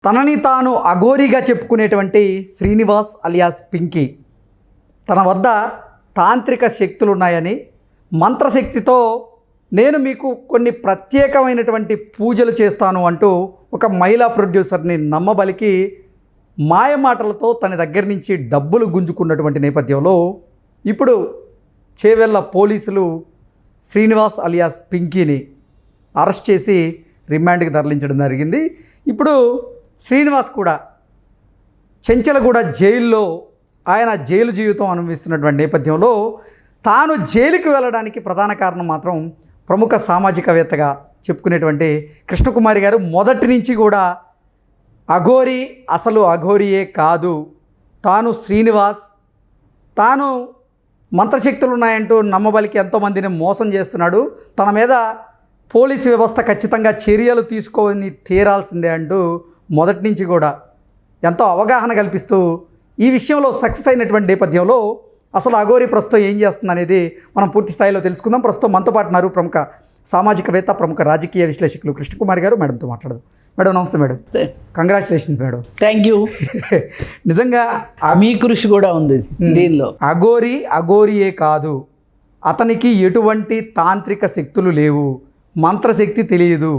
తనని తాను అఘోరిగా చెప్పుకునేటువంటి శ్రీనివాస్ అలియాస్ పింకీ తన వద్ద తాంత్రిక శక్తులు ఉన్నాయని, మంత్రశక్తితో నేను మీకు కొన్ని ప్రత్యేకమైనటువంటి పూజలు చేస్తాను అంటూ ఒక మహిళా ప్రొడ్యూసర్ని నమ్మబలికి మాయమాటలతో తన దగ్గర నుంచి డబ్బులు గుంజుకున్నటువంటి నేపథ్యంలో ఇప్పుడు చేవెళ్ళ పోలీసులు శ్రీనివాస్ అలియాస్ పింకీని అరెస్ట్ చేసి రిమాండ్కి తరలించడం జరిగింది. ఇప్పుడు శ్రీనివాస్ కూడా చెంచలగూడ జైల్లో ఆయన జైలు జీవితం అనుభవిస్తున్నటువంటి నేపథ్యంలో తాను జైలుకి వెళ్ళడానికి ప్రధాన కారణం మాత్రం ప్రముఖ సామాజికవేత్తగా చెప్పుకునేటువంటి కృష్ణకుమారి గారు మొదటి నుంచి కూడా అఘోరి అసలు అఘోరియే కాదు, తాను శ్రీనివాస్, తాను మంత్రశక్తులు ఉన్నాయంటూ నమ్మబలికి ఎంతోమందిని మోసం చేస్తున్నాడు, తన మీద పోలీసు వ్యవస్థ ఖచ్చితంగా చర్యలు తీసుకొని తీరాల్సిందే అంటూ మొదటి నుంచి కూడా ఎంతో అవగాహన కల్పిస్తూ ఈ విషయంలో సక్సెస్ అయినటువంటి నేపథ్యంలో అసలు అఘోరి ప్రస్తుతం ఏం చేస్తుంది అనేది మనం పూర్తి స్థాయిలో తెలుసుకుందాం. ప్రస్తుతం మనతో పాటు ఉన్నారు ప్రముఖ సామాజికవేత్త, ప్రముఖ రాజకీయ విశ్లేషకులు కృష్ణకుమారి గారు. మేడంతో మాట్లాడదు. మేడం నమస్తే. Madam congratulations madam. Thank you. నిజంగా మీ కృషి కూడా ఉంది దీనిలో. అఘోరియే కాదు, అతనికి ఎటువంటి తాంత్రిక శక్తులు లేవు, మంత్రశక్తి తెలియదు,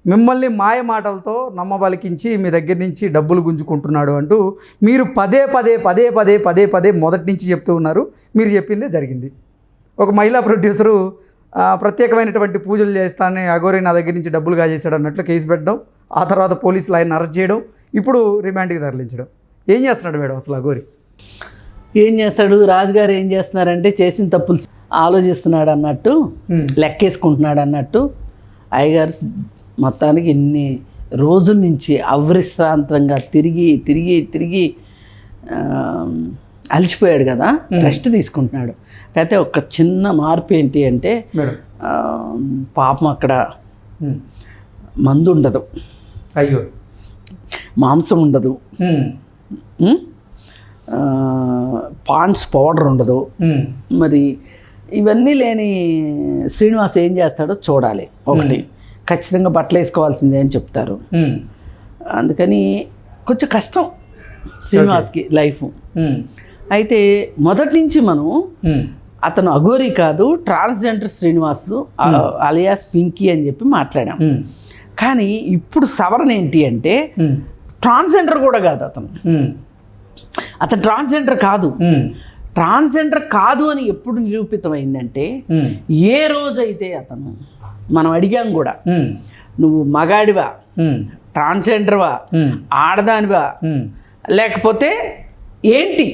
మిమ్మల్ని మాయ మాటలతో నమ్మబలికించి మీ దగ్గర నుంచి డబ్బులు గుంజుకుంటున్నాడు అంటూ మీరు పదే పదే మొదటి నుంచి చెప్తూ ఉన్నారు. మీరు చెప్పిందే జరిగింది. ఒక మహిళా ప్రొడ్యూసరు ప్రత్యేకమైనటువంటి పూజలు చేస్తానని అఘోరి నా దగ్గర నుంచి డబ్బులు కాజేశాడు అన్నట్లు కేసు పెట్టడం, ఆ తర్వాత పోలీసులు ఆయన అరెస్ట్ చేయడం, ఇప్పుడు రిమాండ్కి తరలించడం. ఏం చేస్తున్నాడు మేడం అసలు అఘోరి? ఏం చేస్తాడు రాజుగారు? ఏం చేస్తున్నారంటే చేసిన తప్పులు ఆలోచిస్తున్నాడు అన్నట్టు, లెక్కేసుకుంటున్నాడు అన్నట్టు. అయ్యగారు మొత్తానికి ఇన్ని రోజుల నుంచి అవిశ్రాంతంగా తిరిగి అలసిపోయాడు కదా, రెస్ట్ తీసుకుంటున్నాడు. అయితే ఒక చిన్న మార్పు ఏంటి అంటే పాపం అక్కడ మందు ఉండదు, అయ్యో మాంసం ఉండదు, పాండ్స్ పౌడర్ ఉండదు. మరి ఇవన్నీ లేని శ్రీనివాస్ ఏం చేస్తాడో చూడాలి. ఒకటి ఖచ్చితంగా బట్టలు వేసుకోవాల్సిందే అని చెప్తారు. అందుకని కొంచెం కష్టం శ్రీనివాస్కి లైఫ్. అయితే మొదటి నుంచి మనం అతను అఘోరి కాదు, ట్రాన్స్జెండర్ శ్రీనివాస్ అలియాస్ పింకీ అని చెప్పి మాట్లాడాం. కానీ ఇప్పుడు సవరణ ఏంటి అంటే ట్రాన్స్జెండర్ కూడా కాదు, అతను ట్రాన్స్జెండర్ కాదు. ట్రాన్స్జెండర్ కాదు అని ఎప్పుడు నిరూపితమైందంటే ఏ రోజైతే అతను, మనం అడిగాం కూడా, నువ్వు మగాడివా, ట్రాన్స్జెండర్వా, ఆడదానివా, లేకపోతే ఏంటి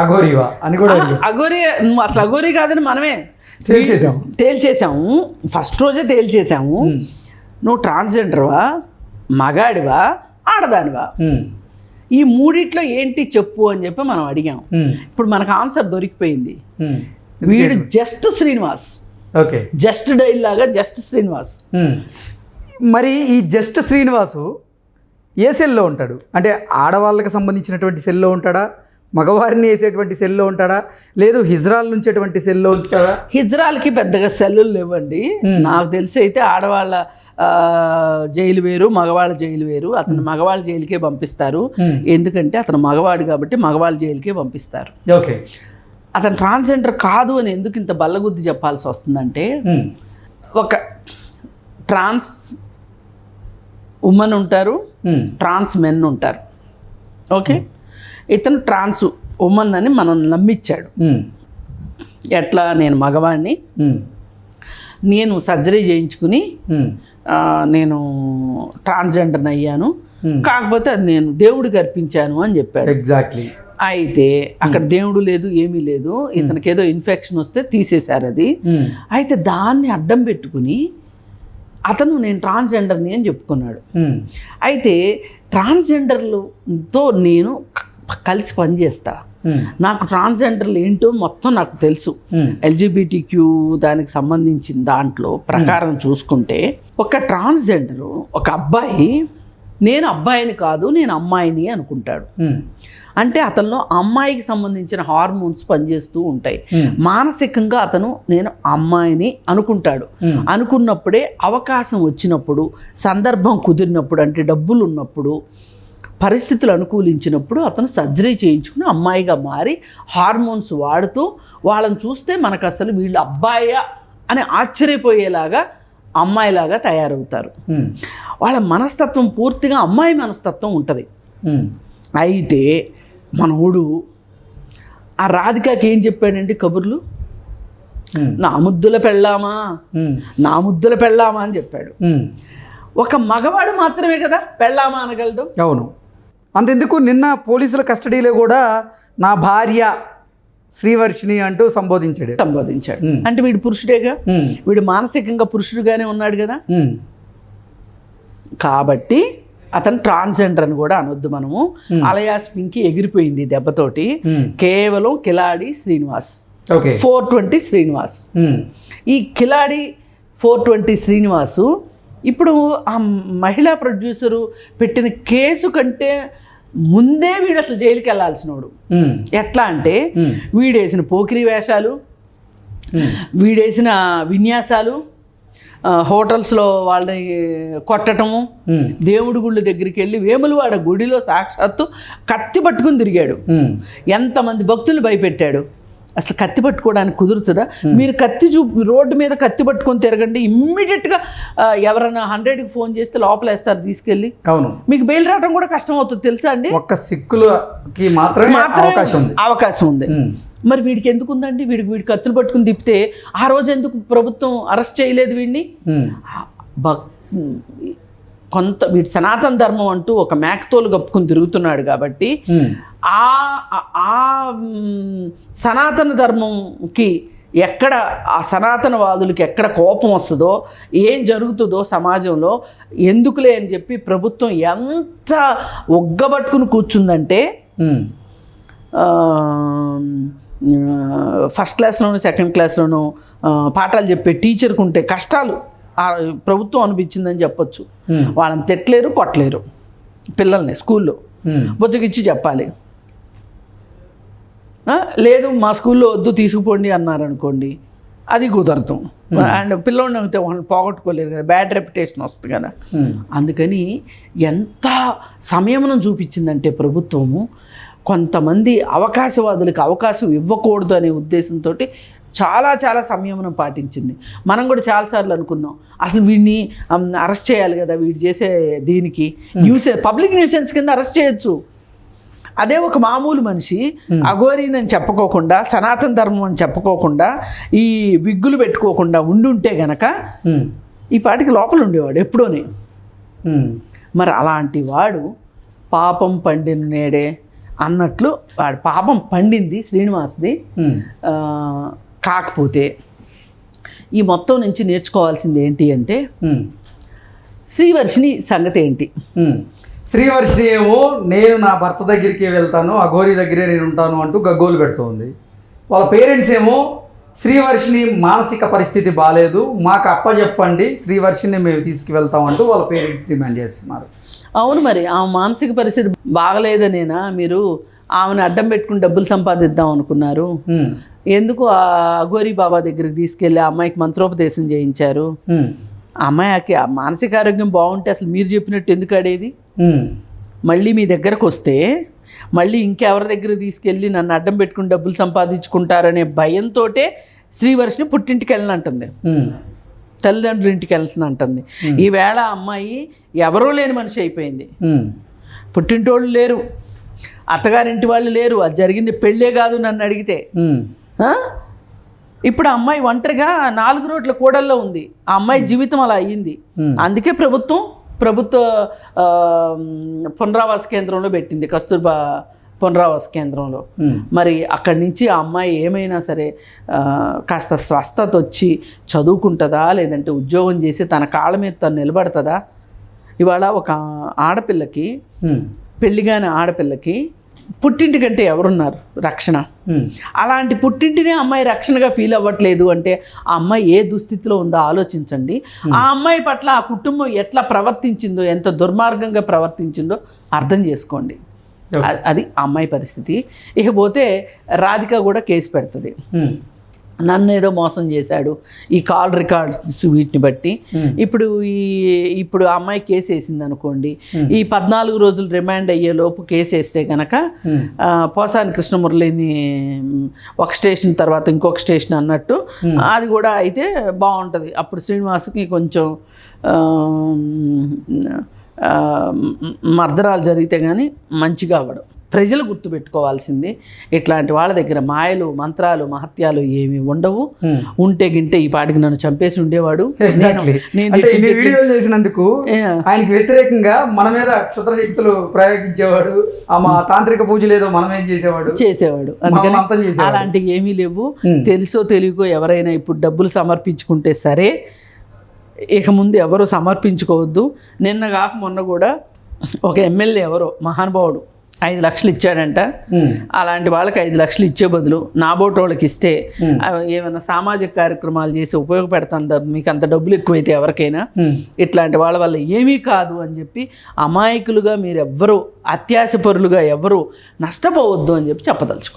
అఘోరివా అని కూడా అఘోరి, నువ్వు అసలు అఘోరి కాదని మనమే తేల్చేసాము. ఫస్ట్ రోజే తేల్చేసాము. నువ్వు ట్రాన్స్జెండర్వా, మగాడివా, ఆడదానివా, ఈ మూడిట్లో ఏంటి చెప్పు అని చెప్పి మనం అడిగాం. ఇప్పుడు మనకు ఆన్సర్ దొరికిపోయింది. వీడు just Srinivas, okay, just dial లాగా జస్ట్ శ్రీనివాస్. మరి ఈ జస్ట్ శ్రీనివాసు ఏ సెల్లో ఉంటాడు? అంటే ఆడవాళ్ళకి సంబంధించినటువంటి సెల్లో ఉంటాడా, మగవారిని వేసేటువంటి సెల్లో ఉంటాడా, లేదు హిజ్రాల్ నుంచేటువంటి సెల్లో ఉంటాడా? హిజ్రాల్కి పెద్దగా సెల్లులు లేవండి నాకు తెలిసి. అయితే ఆడవాళ్ళ జైలు వేరు, మగవాళ్ళ జైలు వేరు. అతను మగవాళ్ళ జైలుకే పంపిస్తారు, ఎందుకంటే అతను మగవాడు కాబట్టి మగవాళ్ళ జైలుకే పంపిస్తారు. ఓకే. అతను ట్రాన్స్జెండర్ కాదు అని ఎందుకు ఇంత బల్లగుద్ది చెప్పాల్సి వస్తుందంటే, ఒక ట్రాన్స్ ఉమెన్ ఉంటారు, ట్రాన్స్ మెన్ ఉంటారు. ఓకే, ఇతను ట్రాన్స్ ఉమెన్ అని మనం నమ్మించాడు. ఎట్లా? నేను మగవాడిని, నేను సర్జరీ చేయించుకుని నేను ట్రాన్స్జెండర్ని అయ్యాను, కాకపోతే అది నేను దేవుడికి అర్పించాను అని చెప్పాడు. ఎగ్జాక్ట్లీ. అయితే అక్కడ దేవుడు లేదు, ఏమీ లేదు. ఇతనికి ఏదో ఇన్ఫెక్షన్ వస్తే తీసేశారు అది. అయితే దాన్ని అడ్డం పెట్టుకుని అతను నేను ట్రాన్స్జెండర్ని అని చెప్పుకున్నాడు. అయితే ట్రాన్స్జెండర్లతో నేను కలిసి పనిచేస్తా, నాకు ట్రాన్స్జెండర్లు ఏంటో మొత్తం నాకు తెలుసు. ఎల్జిబిటిక్యూ దానికి సంబంధించిన దాంట్లో ప్రకారం చూసుకుంటే ఒక ట్రాన్స్జెండరు, ఒక అబ్బాయి, నేను అబ్బాయిని కాదు నేను అమ్మాయిని అనుకుంటాడు. అంటే అతనిలో అమ్మాయికి సంబంధించిన హార్మోన్స్ పనిచేస్తూ ఉంటాయి. మానసికంగా అతను నేను అమ్మాయిని అనుకుంటాడు. అనుకున్నప్పుడే అవకాశం వచ్చినప్పుడు, సందర్భం కుదిరినప్పుడు, అంటే డబ్బులు ఉన్నప్పుడు, పరిస్థితులు అనుకూలించినప్పుడు అతను సర్జరీ చేయించుకుని అమ్మాయిగా మారి హార్మోన్స్ వాడుతూ వాళ్ళని చూస్తే మనకు అసలు వీళ్ళు అబ్బాయా అని ఆశ్చర్యపోయేలాగా అమ్మాయిలాగా తయారవుతారు. వాళ్ళ మనస్తత్వం పూర్తిగా అమ్మాయి మనస్తత్వం ఉంటుంది. అయితే మనోడు ఆ రాధికకి ఏం చెప్పాడంటే కబుర్లు, నా ముద్దుల పెళ్ళామా నా ముద్దుల పెళ్ళామా అని చెప్పాడు. ఒక మగవాడు మాత్రమే కదా పెళ్ళామా అనగలడు. అవును. అంతెందుకు నిన్న పోలీసుల కస్టడీలో కూడా నా భార్య శ్రీవర్షిణి అంటూ సంబోధించాడు. అంటే వీడు పురుషుడేగా, వీడు మానసికంగా పురుషుడుగానే ఉన్నాడు కదా. కాబట్టి అతను ట్రాన్స్జెండర్ అని కూడా అనొద్దు మనము. అలియాస్ పింకీ ఎగిరిపోయింది దెబ్బతోటి. కేవలం కిలాడి శ్రీనివాస్, 420 శ్రీనివాస్. ఈ కిలాడి 420 శ్రీనివాసు ఇప్పుడు ఆ మహిళా ప్రొడ్యూసరు పెట్టిన కేసు కంటే ముందే వీడు అసలు జైలుకి వెళ్ళాల్సినోడు. ఎట్లా అంటే వీడేసిన పోకిరి వేషాలు, వీడేసిన విన్యాసాలు, హోటల్స్లో వాళ్ళని కొట్టటము, దేవుడి గుళ్ళ దగ్గరికి వెళ్ళి వేములవాడ గుడిలో సాక్షాత్తు కత్తి పట్టుకుని తిరిగాడు. ఎంతమంది భక్తులు భయపెట్టాడు. అసలు కత్తి పట్టుకోవడానికి కుదురుతుందా? మీరు రోడ్డు మీద కత్తి పట్టుకొని తిరగండి, ఇమ్మీడియట్గా ఎవరైనా 100కి ఫోన్ చేస్తే లోపలేస్తారు తీసుకెళ్ళి. అవును, మీకు బెయిల్ రావడం కూడా కష్టం అవుతుంది తెలుసా అండి. ఒక్క సిక్కులకి మాత్రమే అవకాశం ఉంది. మరి వీడికి ఎందుకు ఉందండి? వీడి కత్తులు పట్టుకుని తిప్పితే ఆ రోజు ఎందుకు ప్రభుత్వం అరెస్ట్ చేయలేదు వీడిని? వీడి సనాతన ధర్మం అంటూ ఒక మేకతోలు కప్పుకుని తిరుగుతున్నాడు కాబట్టి ఆ సనాతన ధర్మంకి ఎక్కడ, ఆ సనాతనవాదులకి ఎక్కడ కోపం వస్తుందో, ఏం జరుగుతుందో సమాజంలో ఎందుకులే అని చెప్పి ప్రభుత్వం ఎంత ఒగ్గబట్టుకుని కూర్చుందంటే ఫస్ట్ క్లాస్లోనూ సెకండ్ క్లాస్లోనూ పాఠాలు చెప్పే టీచర్కి ఉంటే కష్టాలు ప్రభుత్వం అనిపించిందని చెప్పొచ్చు. వాళ్ళని తిట్టలేరు, కొట్టలేరు. పిల్లల్ని స్కూల్లో బుజ్జగిచ్చి చెప్పాలి. లేదు మా స్కూల్లో వద్దు తీసుకుపోండి అన్నారనుకోండి, అది కుదరదు. అండ్ పిల్లోడిని అయితే పోగొట్టుకోలేదు కదా, బ్యాడ్ రెప్యుటేషన్ వస్తుంది కదా. అందుకని ఎంత సంయమనం చూపించిందంటే ప్రభుత్వము, కొంతమంది అవకాశవాదులకు అవకాశం ఇవ్వకూడదు అనే ఉద్దేశంతో చాలా చాలా సంయమనం పాటించింది. మనం కూడా చాలాసార్లు అనుకుందాం అసలు వీడిని అరెస్ట్ చేయాలి కదా, వీడు చేసే దీనికి పబ్లిక్ న్యూసెన్స్ కింద అరెస్ట్ చేయొచ్చు. అదే ఒక మామూలు మనిషి అఘోరీని చెప్పుకోకుండా, సనాతన ధర్మం అని చెప్పుకోకుండా, ఈ విగ్గులు పెట్టుకోకుండా ఉండుంటే గనక ఈ పాటికి లోపల ఉండేవాడు ఎప్పుడోనే. మరి అలాంటి వాడు పాపం పండిన నేడే అన్నట్లు వాడు పాపం పండింది శ్రీనివాస్ది. కాకపోతే ఈ మొత్తం నుంచి నేర్చుకోవాల్సింది ఏంటి అంటే శ్రీవర్షిణి సంగతి ఏంటి. శ్రీవర్షిణి ఏమో నేను నా భర్త దగ్గరికి వెళ్తాను, అఘోరి దగ్గరే నేను ఉంటాను అంటూ గగ్గోలు పెడుతుంది. వాళ్ళ పేరెంట్స్ ఏమో శ్రీవర్షిణి మానసిక పరిస్థితి బాగాలేదు, మాకు అప్పచెప్పండి, శ్రీవర్షిణి మేము తీసుకువెళ్తాం అంటూ వాళ్ళ పేరెంట్స్ డిమాండ్ చేస్తున్నారు. అవును, మరి ఆ మానసిక పరిస్థితి బాగలేదనేనా మీరు ఆమెను అడ్డం పెట్టుకుని డబ్బులు సంపాదిద్దాం అనుకున్నారు? ఎందుకు ఆ అఘోరి బాబా దగ్గరికి తీసుకెళ్ళి ఆ అమ్మాయికి మంత్రోపదేశం చేయించారు? అమ్మాయికి ఆ మానసిక ఆరోగ్యం బాగుంటే అసలు మీరు చెప్పినట్టు ఎందుకు ఆడేది? మళ్ళీ మీ దగ్గరకు వస్తే మళ్ళీ ఇంకెవరి దగ్గర తీసుకెళ్ళి నన్ను అడ్డం పెట్టుకుని డబ్బులు సంపాదించుకుంటారనే భయంతో శ్రీవర్షిని పుట్టింటికి వెళ్ళనంటుంది, తల్లిదండ్రుల ఇంటికి వెళ్తున్నంటుంది. ఈవేళ అమ్మాయి ఎవరో లేని మనిషి అయిపోయింది. పుట్టింటోళ్ళు లేరు, అత్తగారింటి వాళ్ళు లేరు. అది జరిగింది పెళ్ళే కాదు నన్ను అడిగితే. ఇప్పుడు ఆ అమ్మాయి ఒంటరిగా 4 రోడ్ల కూడల్లో ఉంది. ఆ అమ్మాయి జీవితం అలా అయ్యింది. అందుకే ప్రభుత్వ పునరావాస కేంద్రంలో పెట్టింది, కస్తూర్బా పునరావాస కేంద్రంలో. మరి అక్కడి నుంచి ఆ అమ్మాయి ఏమైనా సరే కాస్త స్వస్థత వచ్చి చదువుకుంటుందా, లేదంటే ఉద్యోగం చేసి తన కాళ్ళ మీద తను నిలబడుతుందా? ఇవాళ ఒక ఆడపిల్లకి, పెళ్ళిగాని ఆడపిల్లకి పుట్టింటి కంటే ఎవరున్నారు రక్షణ? అలాంటి పుట్టింటినే అమ్మాయి రక్షణగా ఫీల్ అవ్వట్లేదు అంటే ఆ అమ్మాయి ఏ దుస్థితిలో ఉందో ఆలోచించండి. ఆ అమ్మాయి పట్ల ఆ కుటుంబం ఎట్లా ప్రవర్తించిందో, ఎంత దుర్మార్గంగా ప్రవర్తించిందో అర్థం చేసుకోండి. అది ఆ అమ్మాయి పరిస్థితి. ఇకపోతే రాధిక కూడా కేసు పెడుతుంది. నన్ను ఏదో మోసం చేశాడు, ఈ కాల్ రికార్డ్స్ వీటిని బట్టి ఇప్పుడు ఆ అమ్మాయి కేసు వేసింది అనుకోండి, ఈ 14 రోజులు రిమాండ్ అయ్యే లోపు కేసు వేస్తే కనుక పోసాని కృష్ణమురళిని ఒక స్టేషన్ తర్వాత ఇంకొక స్టేషన్ అన్నట్టు అది కూడా అయితే బాగుంటుంది. అప్పుడు శ్రీనివాస్కి కొంచెం మర్దరాలు జరిగితే కానీ మంచిగా అవ్వడం. ప్రజలు గుర్తుపెట్టుకోవాల్సింది ఇట్లాంటి వాళ్ళ దగ్గర మాయలు మంత్రాలు మహత్యాలు ఏమి ఉండవు. ఉంటే గింటే ఈ పాటికి నన్ను చంపేసి ఉండేవాడు. వీడియోలు చేసినందుకు ఆయనకి వ్యతిరేకంగా మన మీద క్షుద్ర శక్తులు ప్రయోగించేవాడు, మా తాంత్రిక పూజలు ఏదో మనం ఏం చేసేవాడు. అందుకని అలాంటివి ఏమీ లేవు. తెలుసో తెలియకో ఎవరైనా ఇప్పుడు డబ్బులు సమర్పించుకుంటే సరే, ఇక ముందు ఎవరు సమర్పించుకోవద్దు. నిన్న కాక మొన్న కూడా ఒక ఎమ్మెల్యే ఎవరో మహానుభావుడు 5 లక్షలు ఇచ్చాడంట. అలాంటి వాళ్ళకి 5 లక్షలు ఇచ్చే బదులు నాబోటి వాళ్ళకి ఇస్తే ఏమైనా సామాజిక కార్యక్రమాలు చేసి ఉపయోగపెడతాను, మీకు అంత డబ్బులు ఎక్కువైతే ఎవరికైనా, ఇట్లాంటి వాళ్ళ వల్ల ఏమీ కాదు అని చెప్పి అమాయకులుగా మీరు ఎవ్వరూ, అత్యాశపరులుగా ఎవరు నష్టపోవద్దు అని చెప్పి చెప్పదలుచుకో.